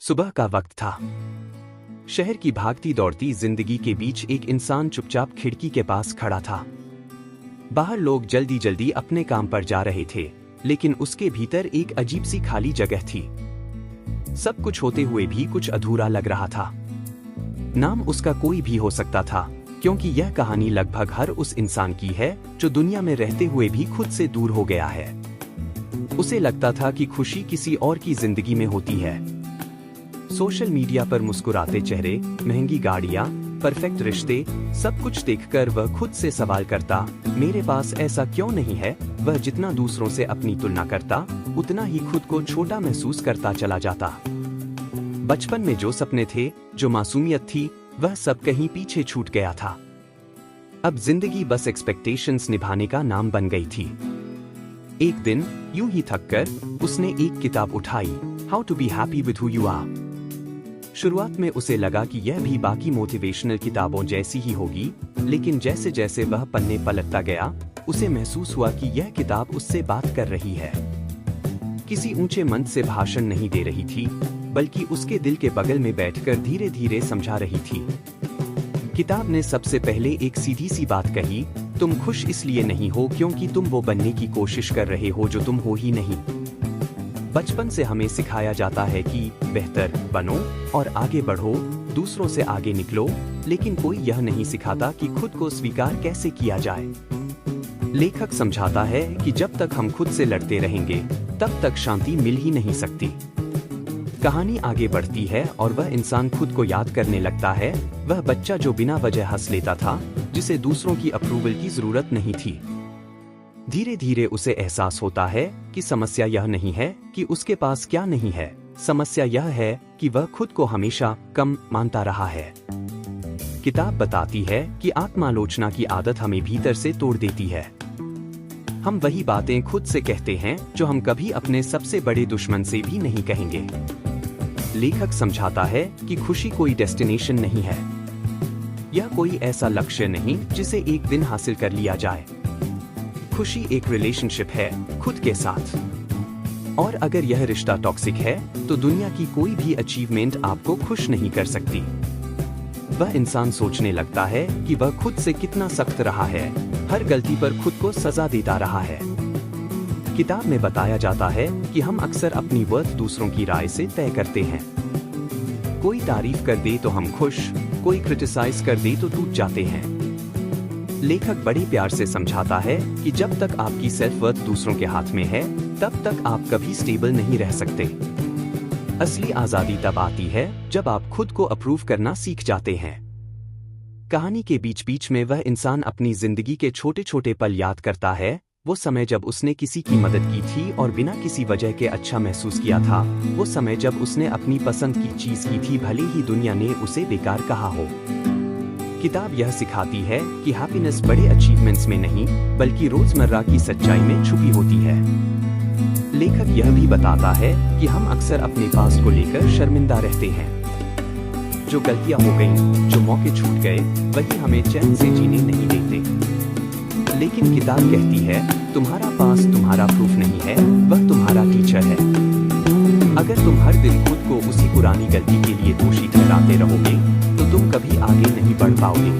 सुबह का वक्त था। शहर की भागती दौड़ती जिंदगी के बीच एक इंसान चुपचाप खिड़की के पास खड़ा था। बाहर लोग जल्दी जल्दी अपने काम पर जा रहे थे, लेकिन उसके भीतर एक अजीब सी खाली जगह थी। सब कुछ होते हुए भी कुछ अधूरा लग रहा था। नाम उसका कोई भी हो सकता था, क्योंकि यह कहानी लगभग हर उस इंसान की है जो दुनिया में रहते हुए भी खुद से दूर हो गया है। उसे लगता था कि खुशी किसी और की जिंदगी में होती है। सोशल मीडिया पर मुस्कुराते चेहरे, महंगी गाड़ियां, परफेक्ट रिश्ते, सब कुछ देखकर वह खुद से सवाल करता, मेरे पास ऐसा क्यों नहीं है। वह जितना दूसरों से अपनी तुलना करता, उतना ही खुद को छोटा महसूस करता चला जाता। बचपन में जो सपने थे, जो मासूमियत थी, वह सब कहीं पीछे छूट गया था। अब जिंदगी बस एक्सपेक्टेशंस निभाने का नाम बन गई थी। एक दिन यूं ही थककर उसने एक किताब उठाई, how to be happy with who you are. शुरुआत में उसे लगा कि यह भी बाकी मोटिवेशनल किताबों जैसी ही होगी, लेकिन जैसे जैसे वह पन्ने पलटता गया, उसे महसूस हुआ कि यह किताब उससे बात कर रही है। किसी ऊंचे मंच से भाषण नहीं दे रही थी, बल्कि उसके दिल के बगल में बैठकर धीरे धीरे समझा रही थी। किताब ने सबसे पहले एक सीधी सी बात कही, तुम खुश इसलिए नहीं हो क्योंकि तुम वो बनने की कोशिश कर रहे हो जो तुम हो ही नहीं। बचपन से हमें सिखाया जाता है कि बेहतर बनो और आगे बढ़ो, दूसरों से आगे निकलो, लेकिन कोई यह नहीं सिखाता कि खुद को स्वीकार कैसे किया जाए। लेखक समझाता है कि जब तक हम खुद से लड़ते रहेंगे, तब तक शांति मिल ही नहीं सकती। कहानी आगे बढ़ती है और वह इंसान खुद को याद करने लगता है, वह बच्चा जो बिना वजह हंस लेता था, जिसे दूसरों की अप्रूवल की जरूरत नहीं थी। धीरे धीरे उसे एहसास होता है कि समस्या यह नहीं है कि उसके पास क्या नहीं है, समस्या यह है कि वह खुद को हमेशा कम मानता रहा है। किताब बताती है कि आत्मालोचना की आदत हमें भीतर से तोड़ देती है। हम वही बातें खुद से कहते हैं जो हम कभी अपने सबसे बड़े दुश्मन से भी नहीं कहेंगे। लेखक समझाता है कि खुशी कोई डेस्टिनेशन नहीं है, यह कोई ऐसा लक्ष्य नहीं जिसे एक दिन हासिल कर लिया जाए। खुशी एक रिलेशनशिप है खुद के साथ, और अगर यह रिश्ता टॉक्सिक है तो दुनिया की कोई भी अचीवमेंट आपको खुश नहीं कर सकती। वह इंसान सोचने लगता है कि वह खुद से कितना सख्त रहा है, हर गलती पर खुद को सजा देता रहा है। किताब में बताया जाता है कि हम अक्सर अपनी वर्थ दूसरों की राय से तय करते हैं। कोई तारीफ कर दे तो हम खुश, कोई क्रिटिसाइज कर दे तो टूट जाते हैं। लेखक बड़े प्यार से समझाता है कि जब तक आपकी सेल्फ वर्थ दूसरों के हाथ में है, तब तक आप कभी स्टेबल नहीं रह सकते। असली आजादी तब आती है जब आप खुद को अप्रूव करना सीख जाते हैं। कहानी के बीच बीच में वह इंसान अपनी जिंदगी के छोटे छोटे पल याद करता है, वो समय जब उसने किसी की मदद की थी और बिना किसी वजह के अच्छा महसूस किया था, वो समय जब उसने अपनी पसंद की चीज की थी भले ही दुनिया ने उसे बेकार कहा हो। किताब यह सिखाती है कि हैप्पीनेस बड़े अचीवमेंट्स में नहीं, बल्कि रोजमर्रा की सच्चाई में छुपी होती है। लेखक यह भी बताता है कि हम अक्सर अपने पास्ट को लेकर शर्मिंदा रहते हैं। जो गलतियां हो गईं, जो मौके छूट गए, वही हमें चैन से जीने नहीं देते। लेकिन किताब कहती है, तुम्हारा पास्ट तुम्हारा प्रूफ नहीं है, वह तुम्हारा टीचर है। अगर तुम हर दिन खुद को उसी पुरानी गलती के लिए दोषी ठहराते रहोगे, तो तुम कभी आगे नहीं बढ़ पाओगे।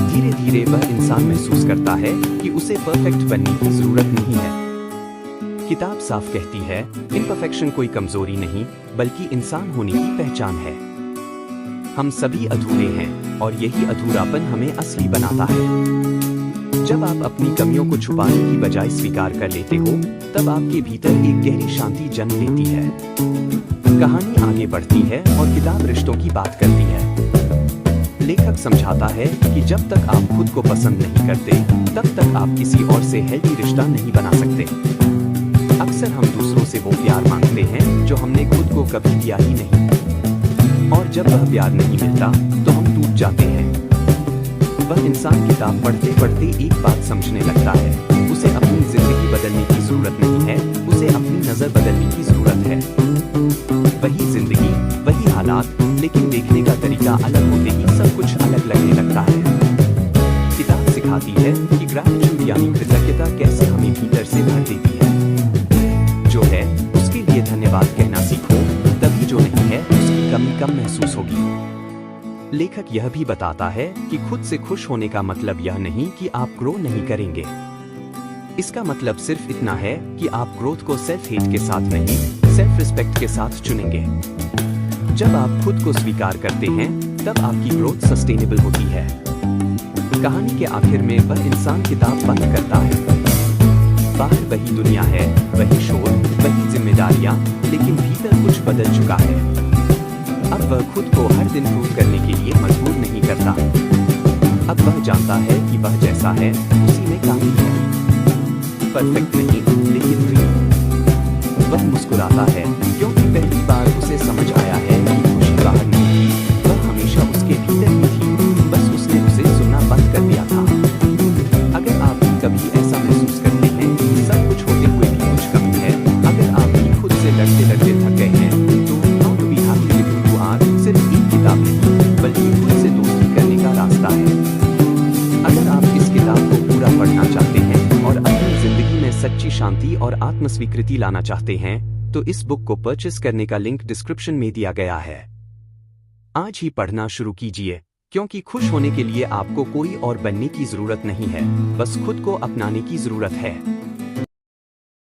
धीरे धीरे वह इंसान महसूस करता है कि उसे परफेक्ट बनने की जरूरत नहीं है। किताब साफ कहती है, इम्परफेक्शन कोई कमजोरी नहीं, बल्कि इंसान होने की पहचान है। हम सभी अधूरे हैं और यही अधूरापन हमें असली बनाता है। जब आप अपनी कमियों को छुपाने की बजाय स्वीकार कर लेते हो, तब आपके भीतर एक गहरी शांति जन्म लेती है। कहानी आगे बढ़ती है और किताब रिश्तों की बात करती है। लेखक समझाता है कि जब तक आप खुद को पसंद नहीं करते, तब तक आप किसी और से हेल्दी रिश्ता नहीं बना सकते। अक्सर हम दूसरों से वो प्यार मांगते हैं जो हमने खुद को कभी दिया ही नहीं, और जब वह प्यार नहीं मिलता तो हम टूट जाते हैं। वह इंसान किताब पढ़ते पढ़ते एक बात समझने लगता है, उसे अपनी जिंदगी बदलने की जरूरत नहीं है, उसे अपनी नजर बदलने की जरूरत है। वही जिंदगी, वही हालात, लेकिन देखने का तरीका अलग होते ही सब कुछ अलग लगने लगता है। किताब सिखाती है कि ग्रैटिट्यूड यानी कृतज्ञता कैसे हमें भीतर से भर देती है। जो है उसके लिए धन्यवाद कहना सीखो, तभी जो नहीं है कमी कम महसूस होगी। लेखक यह भी बताता है कि खुद से खुश होने का मतलब यह नहीं कि आप ग्रो नहीं करेंगे। इसका मतलब सिर्फ इतना है कि आप ग्रोथ को सेल्फ हेट के साथ नहीं, सेल्फ रिस्पेक्ट के साथ चुनेंगे। जब आप खुद को स्वीकार करते हैं, तब आपकी ग्रोथ सस्टेनेबल होती है। कहानी के आखिर में वह इंसान किताब बंद करता है। बाहर वही दुनिया है, वही शोर, वही जिम्मेदारियां, लेकिन भीतर कुछ बदल चुका है। अब वह खुद को हर दिन प्रूव करने के लिए मजबूर नहीं करता। अब वह जानता है कि वह जैसा है उसी में काफी है। परफेक्ट नहीं, लेकिन रियल। वह मुस्कुराता है क्योंकि पहली बार उसे समझ आया है कि खुशी बाहर नहीं थी, वह हमेशा उसके भीतर ही थी, बस उसने उसे सुनना बंद कर दिया था। अगर आप भी कभी ऐसा महसूस करते हैं कि सब कुछ होते हुए भी कुछ कमी है, अगर आप भी खुद से लड़ते लड़ते थक गए हैं, तो how do we have to live two or सिर्फ एक किताब नहीं, बल्कि खुद से दोस्ती करने का रास्ता है। अगर आप इस किताब को पूरा पढ़ना चाहते हैं और अपनी जिंदगी में सच्ची शांति और आत्मस्वीकृति लाना चाहते हैं, तो इस बुक को परचेस करने का लिंक डिस्क्रिप्शन में दिया गया है। आज ही पढ़ना शुरू कीजिए, क्योंकि खुश होने के लिए आपको कोई और बनने की जरूरत नहीं है, बस खुद को अपनाने की जरूरत है।